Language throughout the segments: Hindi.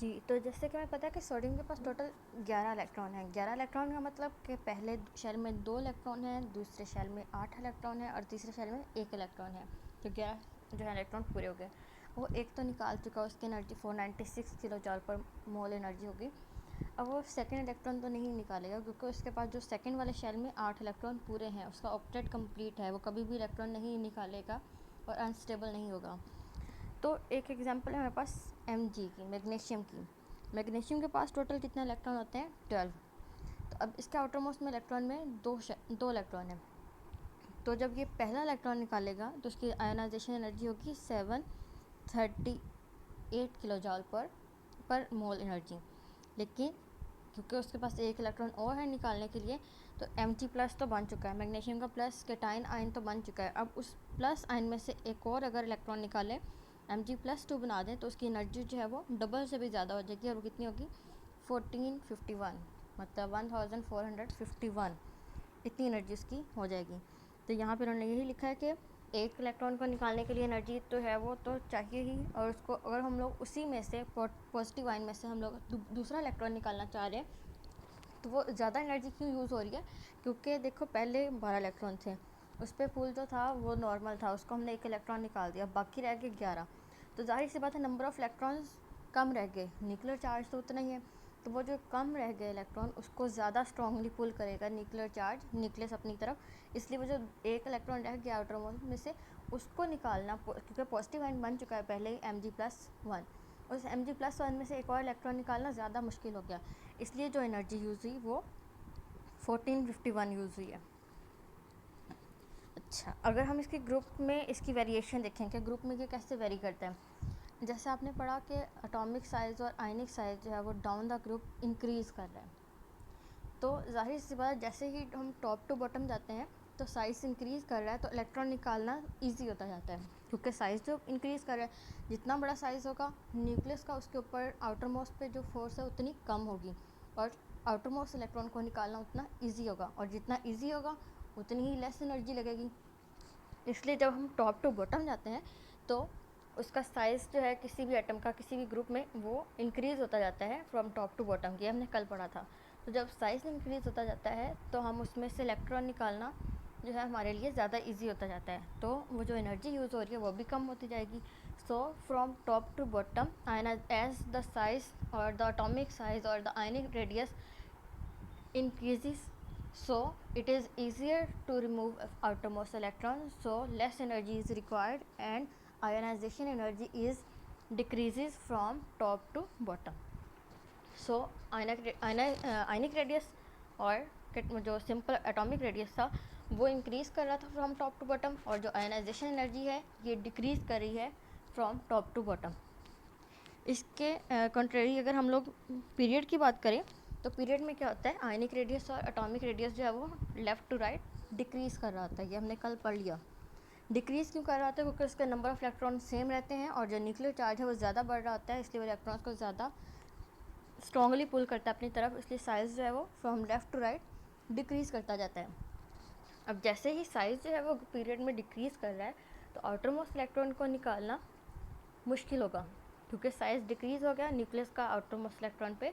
जी, तो जैसे कि हमें पता है कि सोडियम के पास टोटल 11 इलेक्ट्रॉन हैं। 11 इलेक्ट्रॉन का मतलब कि पहले शेल में 2 इलेक्ट्रॉन हैं, दूसरे शेल में 8 इलेक्ट्रॉन है और तीसरे शेल में 1 इलेक्ट्रॉन है। तो 11 जो है इलेक्ट्रॉन पूरे हो गए। वो एक तो निकाल चुका, उसकी एनर्जी 496 किलो जॉल पर मोल एनर्जी होगी। अब वो सेकंड इलेक्ट्रॉन तो नहीं निकालेगा क्योंकि उसके पास जो सेकंड वाले शेल में 8 इलेक्ट्रॉन पूरे हैं, उसका ऑक्टेट कंप्लीट है, वो कभी भी इलेक्ट्रॉन नहीं निकालेगा और अनस्टेबल नहीं होगा। तो एक एग्जांपल है हमारे पास Mg की, मैग्नीशियम की। मैग्नीशियम के पास टोटल कितने इलेक्ट्रॉन होते हैं? 12। तो अब इसके आउटर मोस्ट में इलेक्ट्रॉन में दो इलेक्ट्रॉन है। तो जब ये पहला इलेक्ट्रॉन निकालेगा तो उसकी आयोनाइजेशन एनर्जी होगी 738 किलो जॉल पर मोल एनर्जी। लेकिन क्योंकि उसके पास एक इलेक्ट्रॉन और है निकालने के लिए, तो Mg प्लस तो बन चुका है, मैग्नीशियम का प्लस केटाइन आयन तो बन चुका है। अब उस प्लस आयन में से एक और अगर इलेक्ट्रॉन निकाले, Mg+2 बना दें, तो उसकी एनर्जी जो है वो डबल से भी ज़्यादा हो जाएगी। और वो कितनी होगी? 1451, मतलब 1451 इतनी एनर्जी उसकी हो जाएगी। तो यहाँ पर उन्होंने यही लिखा है कि एक इलेक्ट्रॉन को निकालने के लिए एनर्जी तो है वो तो चाहिए ही, और उसको अगर हम लोग उसी में से पॉजिटिव आयन में से हम लोग दूसरा इलेक्ट्रॉन निकालना चाह रहे हैं, तो वो ज़्यादा एनर्जी क्यों यूज़ हो रही है? क्योंकि देखो पहले 12 इलेक्ट्रॉन थे, उस पर पुल जो था वो नॉर्मल था, उसको हमने एक इलेक्ट्रॉन निकाल दिया, बाकी रह गए 11। तो जाहिर सी बात है नंबर ऑफ़ इलेक्ट्रॉन्स कम रह गए, न्यूक्लियर चार्ज तो उतना ही है, तो वो जो कम रह गए इलेक्ट्रॉन उसको ज़्यादा स्ट्रांगली पुल करेगा न्यूक्लियर चार्ज न्यूक्लियस अपनी तरफ। इसलिए वो जो एक इलेक्ट्रॉन रह गया आउटर मोस्ट में से, उसको निकालना, क्योंकि पॉजिटिव आयन बन चुका है पहले ही Mg+1, उस Mg+1 में से एक और इलेक्ट्रॉन निकालना ज़्यादा मुश्किल हो गया। इसलिए जो एनर्जी यूज़ हुई वो 1451 यूज़ हुई है। अच्छा, अगर हम इसके ग्रुप में इसकी वेरिएशन देखें कि ग्रुप में ये कैसे वेरी करते हैं, जैसे आपने पढ़ा कि एटॉमिक साइज़ और आयनिक साइज़ जो है वो डाउन द ग्रुप इंक्रीज़ कर रहा है। तो जाहिर सी बात, जैसे ही हम टॉप टू बॉटम जाते हैं तो साइज़ इंक्रीज़ कर रहा है, तो इलेक्ट्रॉन निकालना ईजी होता जाता है, क्योंकि साइज़ जो इंक्रीज़ कर रहा है, जितना बड़ा साइज़ होगा न्यूक्लियस का, उसके ऊपर आउटर मोस्ट पे जो फोर्स है उतनी कम होगी, और आउटर मोस्ट इलेक्ट्रॉन को निकालना उतना ईजी होगा, और जितना ईजी होगा उतनी ही लेस एनर्जी लगेगी। इसलिए जब हम टॉप टू बॉटम जाते हैं तो उसका साइज़ जो है किसी भी एटम का किसी भी ग्रुप में वो इंक्रीज़ होता जाता है फ्रॉम टॉप टू बॉटम, ये हमने कल पढ़ा था। तो जब साइज़ इंक्रीज़ होता जाता है तो हम उसमें से इलेक्ट्रॉन निकालना जो है हमारे लिए ज़्यादा इजी होता जाता है, तो वो जो एनर्जी यूज़ हो रही है वो भी कम होती जाएगी। So from top to bottom as the size और द एटॉमिक साइज़ और the ionic radius increases, so it is easier to remove outermost electron, so less energy is required and ionization energy is decreases from top to bottom. So ionic radius और जो सिंपल एटॉमिक रेडियस था वो इंक्रीज़ कर रहा था फ्रॉम टॉप टू बॉटम, और जो आयोनाइजेशन एनर्जी है ये डिक्रीज़ कर रही है फ्रॉम टॉप टू बॉटम। इसके कंट्रेरी अगर हम लोग पीरियड की बात करें, तो पीरियड में क्या होता है, आयनिक रेडियस और एटॉमिक रेडियस जो है वो लेफ़्ट टू राइट डिक्रीज़ कर रहा होता है, ये हमने कल पढ़ लिया। डिक्रीज़ क्यों कर रहा होता है? क्योंकि उसके नंबर ऑफ़ इलेक्ट्रॉन सेम रहते हैं और जो न्यूक्लियर चार्ज है वो ज़्यादा बढ़ रहा होता है, इसलिए वो इलेक्ट्रॉन्स को ज़्यादा स्ट्रॉन्गली पुल करता है अपनी तरफ, इसलिए साइज़ जो है वो from left to right decrease करता जाता है। अब जैसे ही साइज़ जो है वो पीरियड में डिक्रीज़ कर रहा है, तो आउटर मोस्ट इलेक्ट्रॉन को निकालना मुश्किल होगा, क्योंकि साइज़ डिक्रीज़ हो गया, न्यूक्लियस का आउटर मोस्ट इलेक्ट्रॉन पे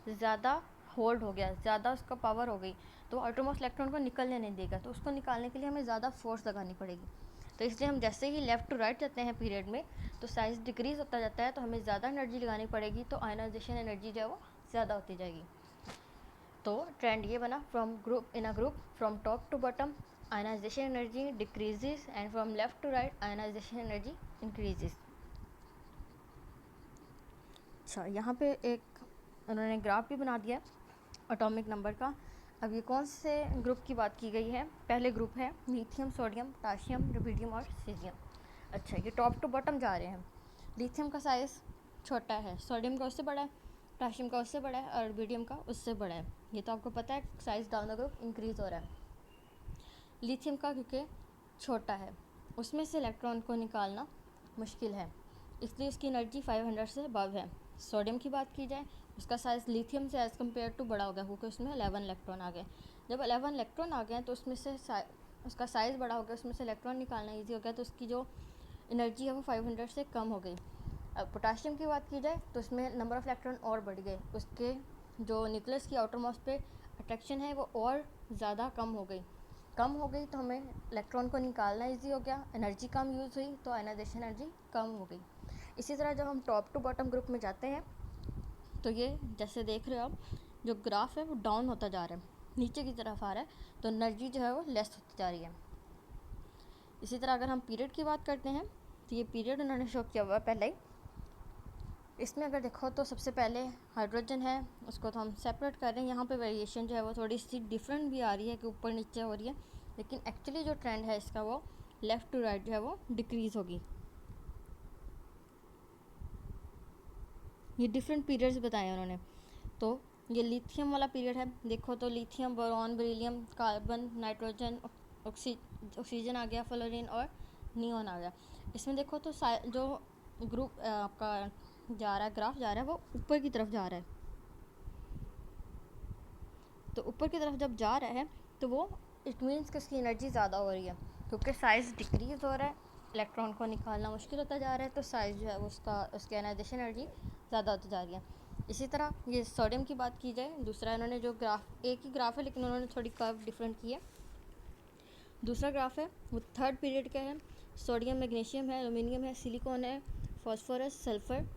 ज़्यादा होल्ड हो गया, ज़्यादा उसका पावर हो गई, तो आउटर मोस्ट इलेक्ट्रॉन को निकलने नहीं देगा, तो उसको निकालने के लिए हमें ज़्यादा फोर्स लगानी पड़ेगी। तो इसलिए हम जैसे ही लेफ़्ट टू राइट जाते हैं पीरियड में, तो साइज़ डिक्रीज़ होता जाता है, तो हमें ज़्यादा एनर्जी लगानी पड़ेगी, तो आयोनाइजेशन एनर्जी जो है वो ज़्यादा होती जाएगी। तो ट्रेंड ये बना, from group in a group from top to bottom ionisation energy decreases, and from left to right ionisation energy increases. अच्छा, यहाँ पे एक उन्होंने ग्राफ भी बना दिया एटॉमिक नंबर का। अब ये कौन से ग्रुप की बात की गई है? पहले ग्रुप है लिथियम, सोडियम, पोटेशियम, रुबिडियम और सीजियम। अच्छा, ये टॉप टू बॉटम जा रहे हैं। लिथियम का साइज़ छोटा है, सोडियम का उससे बड़ा है, पोटेशियम का उससे बड़ा है और रुबिडियम का उससे बड़ा है। ये तो आपको पता है, size down the group increase हो रहा है। लिथियम का क्योंकि छोटा है, उसमें से इलेक्ट्रॉन को निकालना मुश्किल है, इसलिए उसकी एनर्जी 500 से अबव है। सोडियम की बात की जाए, उसका साइज़ लिथियम से एज़ कम्पेयर टू बड़ा हो गया, क्योंकि उसमें 11 इलेक्ट्रॉन आ गए। जब 11 इलेक्ट्रॉन आ गए तो उसमें से उसका साइज़ बड़ा हो गया, उसमें से इलेक्ट्रॉन निकालना ईजी हो गया, तो उसकी जो एनर्जी है वो 500 से कम हो गई। अब पोटाशियम की बात की जाए तो इसमें नंबर ऑफ़ इलेक्ट्रॉन और बढ़ गए, उसके जो न्यूक्लियस की आउटर मोस्ट पे अट्रैक्शन है वो और ज़्यादा कम हो गई तो हमें इलेक्ट्रॉन को निकालना इजी हो गया, एनर्जी कम यूज़ हुई तो आयनाइजेशन एनर्जी कम हो गई। इसी तरह जब हम टॉप टू बॉटम ग्रुप में जाते हैं तो ये जैसे देख रहे हो आप, जो ग्राफ है वो डाउन होता जा रहा है, नीचे की तरफ आ रहा है, तो एनर्जी जो है वो लेस होती जा रही है। इसी तरह अगर हम पीरियड की बात करते हैं तो ये पीरियड उन्होंने शो किया हुआ है पहले ही। इसमें अगर देखो तो सबसे पहले हाइड्रोजन है, उसको तो हम सेपरेट कर रहे हैं। यहाँ पे वेरिएशन जो है वो थोड़ी सी डिफरेंट भी आ रही है कि ऊपर नीचे हो रही है, लेकिन एक्चुअली जो ट्रेंड है इसका वो लेफ़्ट टू राइट जो है वो डिक्रीज़ होगी। ये डिफरेंट पीरियड्स बताए उन्होंने। तो ये लिथियम वाला पीरियड है, देखो तो lithium, boron, beryllium, carbon, nitrogen, oxygen आ गया, फ्लोरीन और नियोन आ गया। इसमें देखो तो जो ग्रुप आपका जा रहा है, ग्राफ जा रहा है, वो ऊपर की तरफ जा रहा है। तो ऊपर की तरफ जब जा रहा है तो वो इट मीन्स कि उसकी एनर्जी ज़्यादा हो रही है, क्योंकि साइज़ डिक्रीज़ हो रहा है, इलेक्ट्रॉन को निकालना मुश्किल होता जा रहा है, तो साइज़ जो है वो उसकी आयनाइजेशन एनर्जी ज़्यादा होती जा रही है। इसी तरह ये सोडियम की बात की जाए, दूसरा इन्होंने जो ग्राफ, एक ही ग्राफ है लेकिन उन्होंने थोड़ी कर्व डिफरेंट की है। दूसरा ग्राफ है वो थर्ड पीरियड का है, सोडियम, मैग्नीशियम है, एल्यूमिनियम है, सिलिकॉन है, फॉस्फोरस, सल्फ़र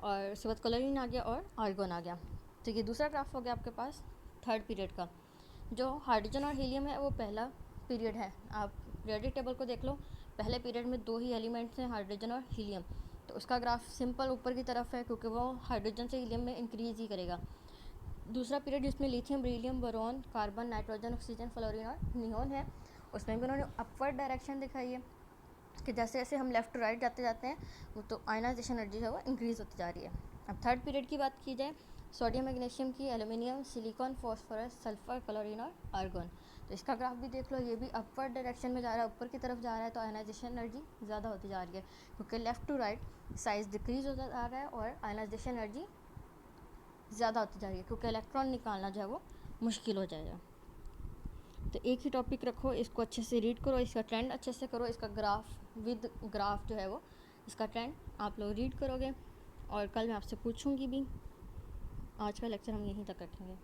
और उसके बाद क्लोरीन आ गया और आर्गन आ गया। तो ये दूसरा ग्राफ हो गया आपके पास थर्ड पीरियड का। जो हाइड्रोजन और हीलियम है वो पहला पीरियड है। आप पीरियडिक टेबल को देख लो, पहले पीरियड में दो ही एलिमेंट्स हैं, हाइड्रोजन और हीलियम, तो उसका ग्राफ सिंपल ऊपर की तरफ है क्योंकि वो हाइड्रोजन से हीलियम में इंक्रीज़ ही करेगा। दूसरा पीरियड जिसमें lithium, beryllium, boron, carbon, nitrogen, oxygen, fluorine और नियोन है, उसमें भी उन्होंने अपवर्ड डायरेक्शन दिखाई है कि जैसे जैसे हम लेफ़्ट टू राइट जाते जाते हैं वो तो आयनाइजेशन एनर्जी है वो इंक्रीज़ होती जा रही है। अब थर्ड पीरियड की बात की जाए, सोडियम, मैग्नीशियम की, aluminium, silicon, phosphorus, sulphur, chlorine और आर्गन, तो इसका ग्राफ भी देख लो, ये भी अपवर्ड डायरेक्शन में जा रहा है, ऊपर की तरफ जा रहा है, तो आयनाइजेशन एनर्जी ज़्यादा होती जा रही है क्योंकि left to right size decrease होता जा रहा है और आयनाइजेशन एनर्जी ज़्यादा होती जा रही है क्योंकि इलेक्ट्रॉन निकालना जो है वो मुश्किल हो जाएगा। तो एक ही टॉपिक रखो, इसको अच्छे से रीड करो, इसका ट्रेंड अच्छे से करो, इसका ग्राफ विद ग्राफ जो है वो इसका ट्रेंड आप लोग रीड करोगे और कल मैं आपसे पूछूंगी भी। आज का लेक्चर हम यहीं तक रखेंगे।